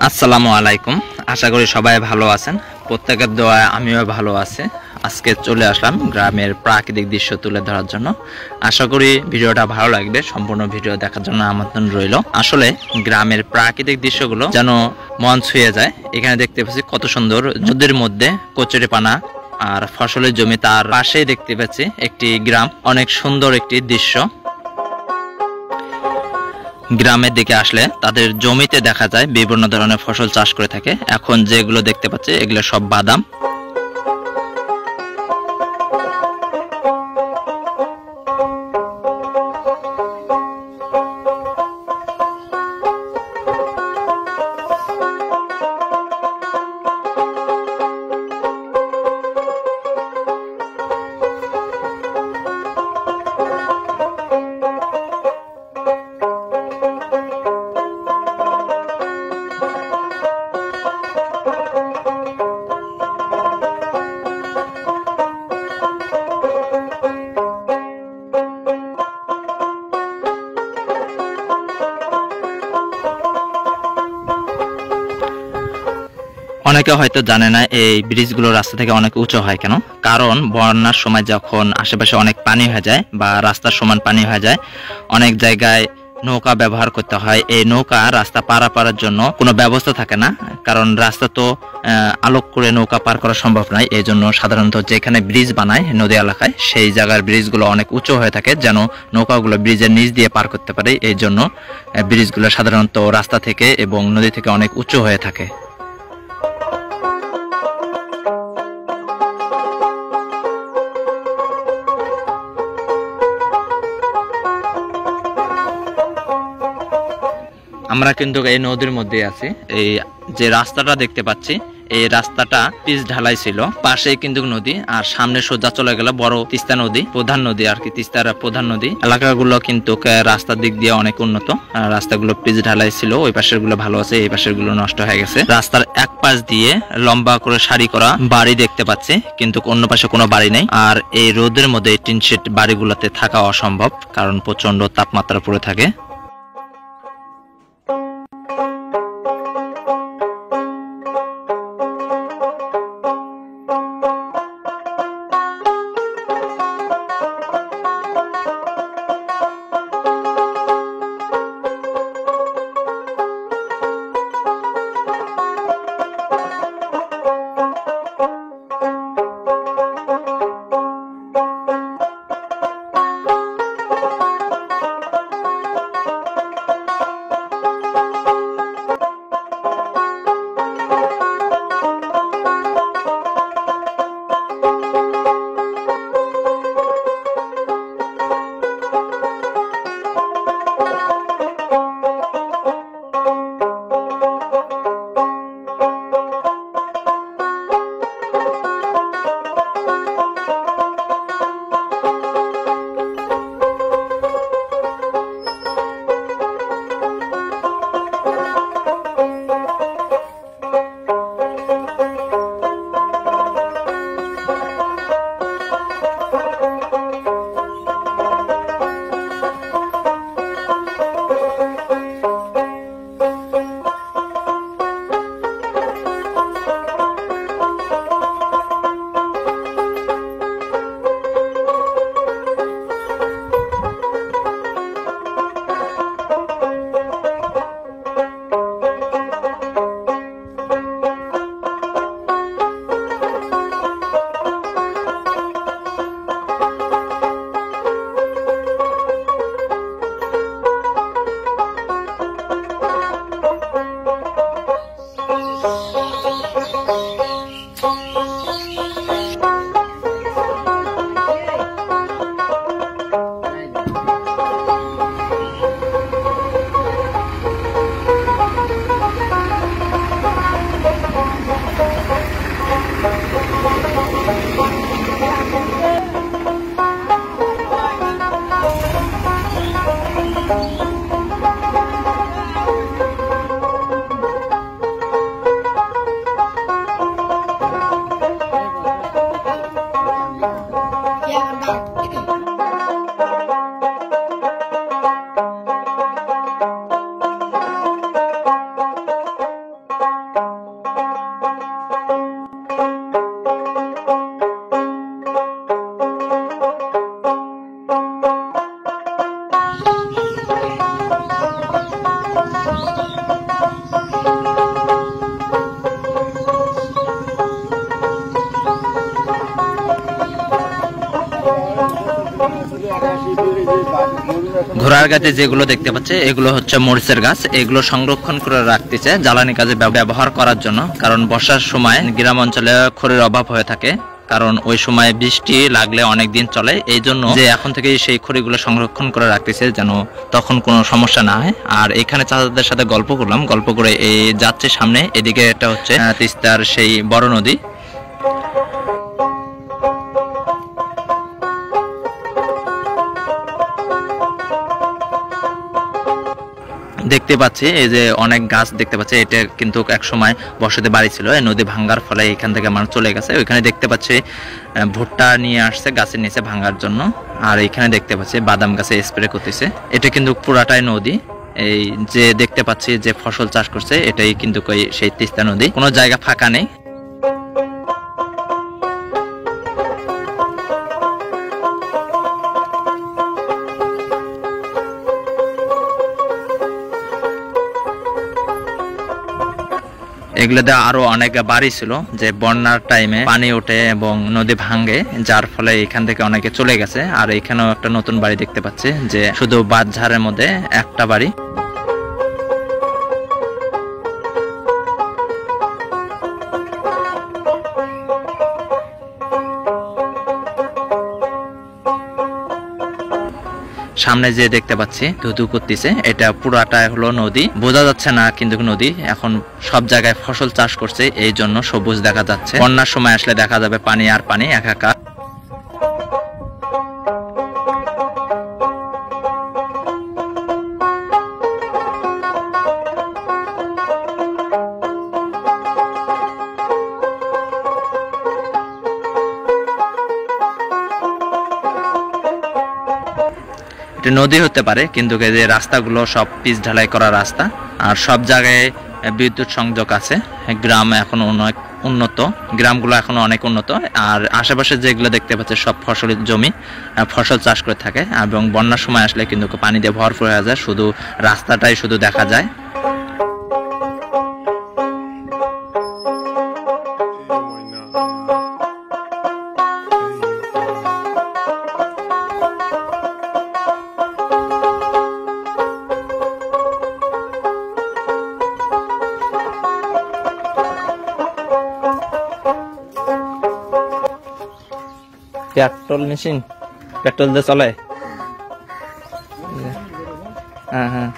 আসসালামু আলাইকুম। আশা করি সবাই ভালো আছেন। প্রত্যেকের দোয়ায় আমিও ভালো আছি। আজকে চলে আসলাম গ্রামের প্রাকৃতিক দৃশ্য তুলে ধরার জন্য। আশা করি ভিডিওটা ভালো লাগবে। সম্পূর্ণ ভিডিও দেখার জন্য আমন্ত্রণ রইল। আসলে গ্রামের প্রাকৃতিক দৃশ্যগুলো যেন মন ছুঁয়ে যায়। এখানে দেখতে পাচ্ছি কত সুন্দর, নদীর মধ্যে কচুরিপানা আর ফসলের জমি, তার পাশেই দেখতে পাচ্ছি একটি গ্রাম। অনেক সুন্দর একটি দৃশ্য। গ্রামের দিকে আসলে তাদের জমিতে দেখা যায় বিভিন্ন ধরনের ফসল চাষ করে থাকে। এখন যেগুলো দেখতে পাচ্ছি এগুলো সব বাদাম। অনেকে হয়তো জানে না এই ব্রিজগুলো রাস্তা থেকে অনেক উঁচু হয় কেন। কারণ বন্যার সময় যখন আশেপাশে অনেক পানি হয়ে যায় বা রাস্তার সমান পানি হয়ে যায়, অনেক জায়গায় নৌকা ব্যবহার করতে হয়। এই নৌকা রাস্তা পারাপারের জন্য কোনো ব্যবস্থা থাকে না, কারণ রাস্তা তো আলোক করে নৌকা পার করা সম্ভব নয়। এই জন্য সাধারণত যেখানে ব্রিজ বানায় নদী এলাকায়, সেই জায়গার ব্রিজগুলো অনেক উঁচু হয়ে থাকে যেন নৌকাগুলো ব্রিজের নিচ দিয়ে পার করতে পারে। এই জন্য ব্রিজগুলো সাধারণত রাস্তা থেকে এবং নদী থেকে অনেক উঁচু হয়ে থাকে। আমরা কিন্তু এই নদীর মধ্যে আছি। এই যে রাস্তাটা দেখতে পাচ্ছি, এই রাস্তাটা পিচ ঢালাই ছিল, পাশেই কিন্তু নদী, আর সামনে সোজা চলে গেল বড় তিস্তা নদী, প্রধান নদী আর কি, তিস্তার প্রধান নদী। এলাকাগুলো কিন্তু রাস্তার দিক দিয়ে অনেক উন্নত। রাস্তাগুলো পিচ ঢালাই ছিল, ওই পাশের গুলো ভালো আছে, এই পাশের গুলো নষ্ট হয়ে গেছে। রাস্তার এক পাশ দিয়ে লম্বা করে সারি করা বাড়ি দেখতে পাচ্ছি, কিন্তু অন্য পাশে কোনো বাড়ি নেই। আর এই রোদের মধ্যে টিন শেড বাড়িগুলোতে থাকা অসম্ভব, কারণ প্রচন্ড তাপমাত্রা পড়ে থাকে। ঘোড়ার গাছে যেগুলো দেখতে পাচ্ছে এগুলো হচ্ছে মরিচের গাছ। এগুলো সংরক্ষণ করে রাখতেছে জ্বালানি কাজে ব্যবহার করার জন্য, কারণ বর্ষার সময় গ্রাম অঞ্চলে খড়ির অভাব হয়ে থাকে, কারণ ওই সময় বৃষ্টি লাগলে অনেক দিন চলে। এই জন্য যে এখন থেকে সেই খড়িগুলো সংরক্ষণ করে রাখতেছে যেন তখন কোনো সমস্যা না হয়। আর এখানে চাচাদের সাথে গল্প করলাম, গল্প করে এই যাচ্ছে সামনে, এদিকে এটা হচ্ছে তিস্তার সেই বড় নদী। দেখতে পাচ্ছি এই যে অনেক গাছ দেখতে পাচ্ছি, এটা কিন্তু এক সময় বসতি বাড়ি ছিল। এই নদী ভাঙ্গার ফলে এখান থেকে মানুষ চলে গেছে। ওইখানে দেখতে পাচ্ছি ভুট্টা নিয়ে আসছে গাছের নিচে ভাঙ্গার জন্য। আর এখানে দেখতে পাচ্ছি বাদাম গাছে স্প্রে করতেছে। এটা কিন্তু পুরাটাই নদী। এই যে দেখতে পাচ্ছি যে ফসল চাষ করছে এটাই কিন্তু সেই তিস্তা নদী, কোনো জায়গা ফাঁকা নেই। এগুলোতে আরো অনেক বাড়ি ছিল, যে বন্যার টাইমে পানি ওঠে এবং নদী ভাঙ্গে, যার ফলে এখান থেকে অনেকে চলে গেছে। আর এখানেও একটা নতুন বাড়ি দেখতে পাচ্ছি, যে শুধু বাঁধঝাড়ের মধ্যে একটা বাড়ি। সামনে যে দেখতে পাচ্ছি ধুধু করতেছে, এটা পুরাটা হলো নদী, বোঝা যাচ্ছে না কিন্তু নদী। এখন সব জায়গায় ফসল চাষ করছে, এই জন্য সবুজ দেখা যাচ্ছে। বন্যার সময় আসলে দেখা যাবে পানি আর পানি একাকার। নদী হতে পারে কিন্তু যে রাস্তাগুলো সব পিচ ঢালাই করা রাস্তা, আর সব জায়গায় বিদ্যুৎ সংযোগ আছে। গ্রাম এখন অনেক উন্নত, গ্রামগুলো এখনো অনেক উন্নত। আর আশেপাশে যেগুলো দেখতে পাচ্ছে সব ফসলের জমি, ফসল চাষ করে থাকে। এবং বন্যার সময় আসলে কিন্তু পানি দিয়ে ভরপুর হয়ে যায়, শুধু রাস্তাটাই শুধু দেখা যায়। পেট্রোল মেশিন, পেট্রোল দিয়ে চলে। হ্যাঁ হ্যাঁ,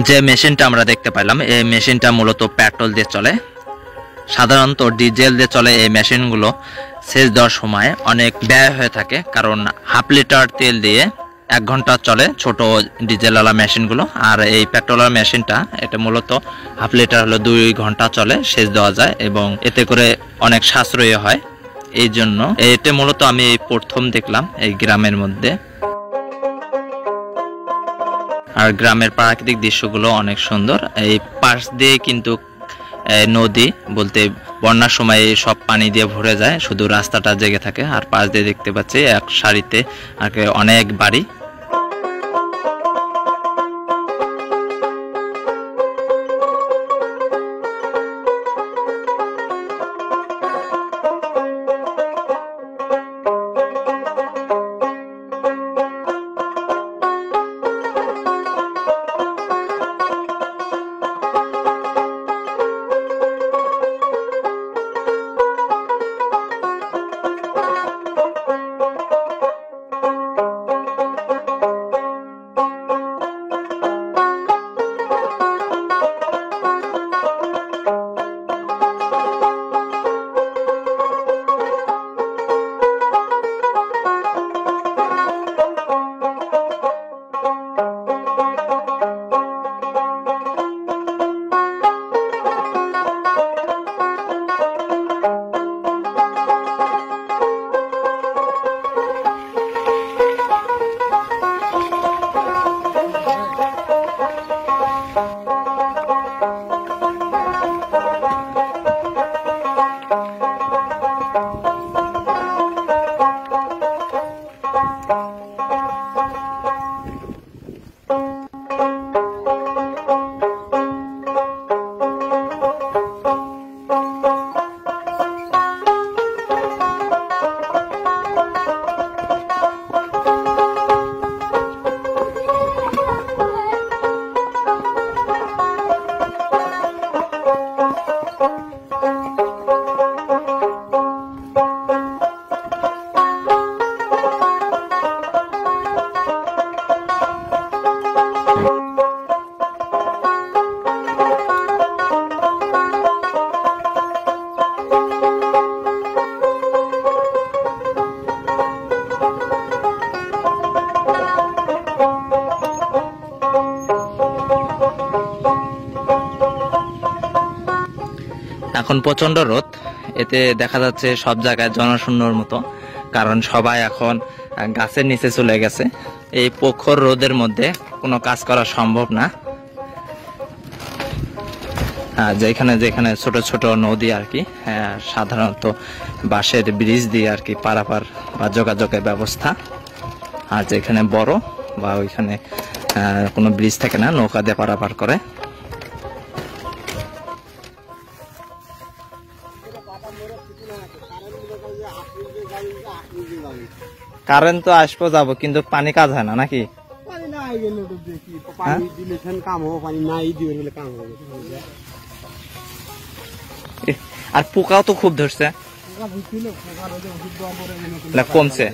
যে মেশিনটা আমরা দেখতে পাইলাম এই মেশিনটা মূলত পেট্রোল দিয়ে চলে। সাধারণত ডিজেল দিয়ে চলে এই মেশিনগুলো সেচ দেওয়ার সময় অনেক ব্যয় হয়ে থাকে, কারণ হাফ লিটার তেল দিয়ে 1 ঘন্টা চলে ছোট ডিজেলওয়ালা মেশিনগুলো। আর এই পেট্রোলার মেশিনটা এটা মূলত হাফ লিটার হলো 2 ঘন্টা চলে, সেচ দেওয়া যায় এবং এতে করে অনেক সাশ্রয়ী হয়। এই জন্য এটা মূলত আমি প্রথম দেখলাম এই গ্রামের মধ্যে। আর গ্রামের প্রাকৃতিক দৃশ্যগুলো অনেক সুন্দর। এই পাশ দিয়ে কিন্তু নদী বলতে বন্যার সময় সব পানি দিয়ে ভরে যায়, শুধু রাস্তাটা জেগে থাকে। আর পাশ দিয়ে দেখতে পাচ্ছি এক সারিতে অনেক বাড়ি। এখন প্রচন্ড রোদ, এতে দেখা যাচ্ছে সব জায়গায় জনশূন্যর মতো, কারণ সবাই এখন গাছের নিচে চলে গেছে। এই প্রখর রোদের মধ্যে কোনো কাজ করা সম্ভব না। যেখানে যেখানে ছোট ছোট নদী আর কি, সাধারণত বাঁশের ব্রিজ দিয়ে আর কি পারাপার বা যোগাযোগের ব্যবস্থা। আর যেখানে বড় বা ওইখানে কোনো ব্রিজ থাকে না, নৌকা দিয়ে পারাপার করে। কারেন্ট তো আসবো যাবো, কিন্তু পানি কাজ হয় না নাকি? আর পোকাও তো খুব ধরছে, কমছে।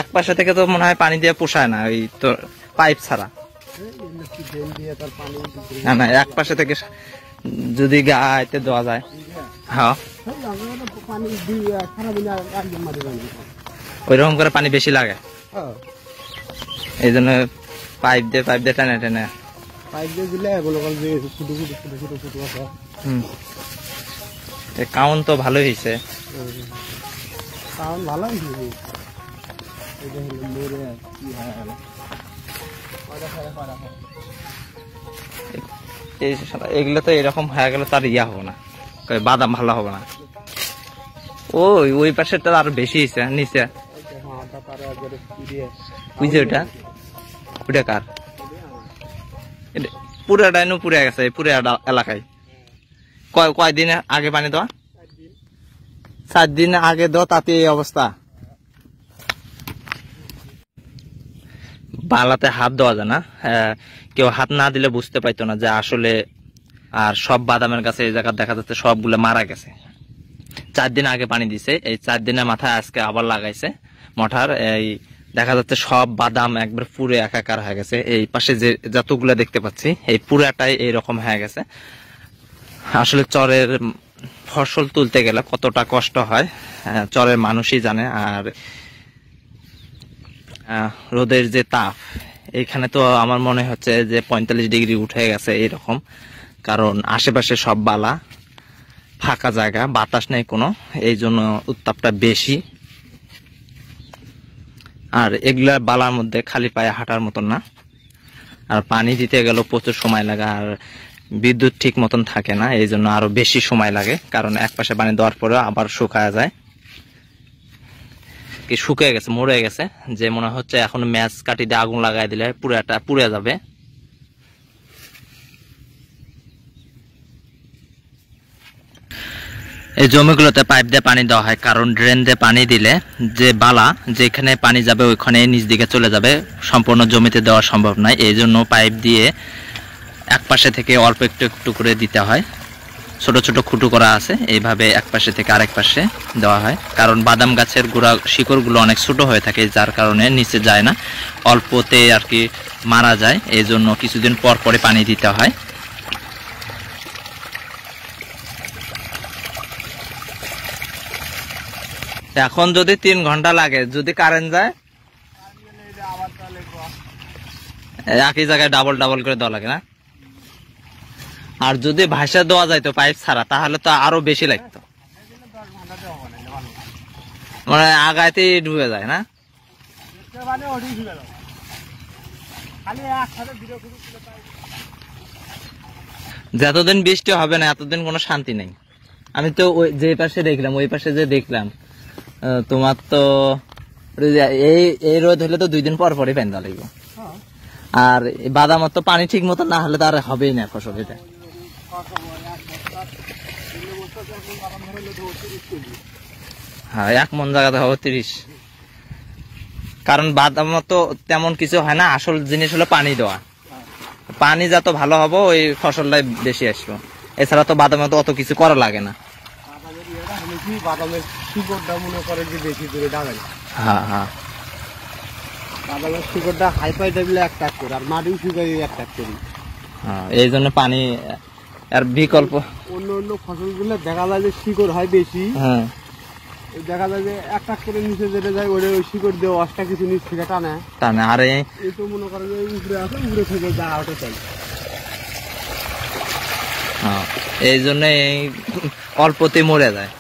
এক পাশে থেকে তো মনে হয় পানি দিয়ে পোষায় না, ওই তো পাইপ ছাড়া। না, এক পাশে থেকে যদি গাইতে দেওয়া যায়। হ্যাঁ, ওইরকম করে পানি বেশি লাগে, এই জন্য পাইপ দিয়ে টেনে টেনে কাউন্ট তো ভালো হয়েছে। এগুলো তো এরকম হয়ে গেলে তার ইয়া হবো না, বাদাম ভালো হবে না। ওই পাশেটা আরো বেশি হয়েছে নিচে। বুঝছে ওটা কার? পুরাটাই পুড়ে গেছে, পুরো এলাকায়। কয়দিন আগে পানি দেওয়া? 7 দিন আগে দেওয়া, তাতে এই অবস্থা। বালাতে হাত দেওয়া যায় না, কেউ হাত না দিলে বুঝতে পাইতো না যে আসলে। আর সব বাদামের গাছে এই জায়গা দেখা যাচ্ছে সবগুলো মারা গেছে। 4 দিন আগে পানি দিছে, এই 4 দিনের মাথায় আজকে আবার লাগাইছে মঠার। এই দেখা যাচ্ছে সব বাদাম একবার পুরো একাকার হয়ে গেছে। এই পাশে যে যতগুলো দেখতে পাচ্ছি, এই পুরাটাই এইরকম হয়ে গেছে। আসলে চরের ফসল তুলতে গেলে কতটা কষ্ট হয় চরের মানুষই জানে। আর রোদের যে তাপ, এখানে তো আমার মনে হচ্ছে যে 45 ডিগ্রি উঠে গেছে এইরকম, কারণ আশেপাশে সব বালা, ফাঁকা জায়গা, বাতাস নেই কোনো, এই জন্য উত্তাপটা বেশি। আর এগুলা বালার মধ্যে খালি পায়ে হাঁটার মতন না। আর পানি দিতে গেলেও প্রচুর সময় লাগে, আর বিদ্যুৎ ঠিক মতন থাকে না, এই জন্য আরো বেশি সময় লাগে। কারণ এক পাশে পানি দেওয়ার পরে আবার শুকায় যায়, কি শুকিয়ে গেছে, মরে গেছে, যে মনে হচ্ছে এখন ম্যাচ কাটি দিয়ে আগুন লাগাই দিলে পুরাটা পুড়ে যাবে। এই জমিগুলোতে পাইপ দিয়ে পানি দেওয়া হয়, কারণ ড্রেন দিয়ে পানি দিলে যে বালা যেখানে পানি যাবে ওইখানে নিচ দিকে চলে যাবে, সম্পূর্ণ জমিতে দেওয়া সম্ভব নয়। এই জন্য পাইপ দিয়ে এক পাশে থেকে অল্প একটু একটু করে দিতে হয়। ছোট ছোট খুঁটু করা আছে, এইভাবে এক পাশে থেকে আরেক পাশে দেওয়া হয়। কারণ বাদাম গাছের গোড়া শিকড়গুলো অনেক ছোট হয়ে থাকে, যার কারণে নিচে যায় না, অল্পতে আর কি মারা যায়। এই জন্য কিছুদিন পর পরে পানি দিতে হয়। এখন যদি 3 ঘন্টা লাগে, যদি কারেন্ট যায় একই জায়গায় ডাবল ডাবল করে দেওয়া লাগে না। আর যদি ভাষা দেওয়া যায় তো পাইপ ছাড়া, তাহলে তো আরো বেশি লাগতো, মানে আগাইতেই ডুবে যায় না। যতদিন বৃষ্টি হবে না এতদিন কোনো শান্তি নেই। আমি তো যে পাশে দেখলাম, ওই পাশে যে দেখলাম, তোমার তো এই রোদ হলে তো 2 দিন পর পরই পানি দেওয়া লাগবে। আর বাদামত তো পানি ঠিক মতো না হলে তো আর হবেই না ফসল। এটা হ্যাঁ, 1 মন জায়গাতে হবে 30। কারণ বাদাম তো তেমন কিছু হয় না, আসল জিনিস হলো পানি দেওয়া। পানি যত ভালো হবে ওই ফসলটাই বেশি আসবে। এছাড়া তো বাদামে তো অত কিছু করা লাগে না। বাদামের ইয়েটা হলে কি, বাদামের শিকড়টা মনে করে যে বেশি দূরে ডাবে না। হ্যাঁ হ্যাঁ, বাদামের শিকড়টা হাই ফাই দিলে এক টাক করে, আর মাটিও শুকাই এক টাক করি। এই জন্য পানি আর বিকল্প। অন্য অন্য ফসলগুলো দেখা যায় যে শিকড় হয় বেশি, হ্যাঁ দেখা যায় যে এক টাক করে নিচে যেতে যায়, ওটা ওই শিকড় দিয়ে অষ্টা কিছু নিচ থেকে টানে। আর এই তো মনে করেন যে উপরে আছে, উপরে থেকে যা ওটা চলে। এই জন্য অল্পতে মরে যায়।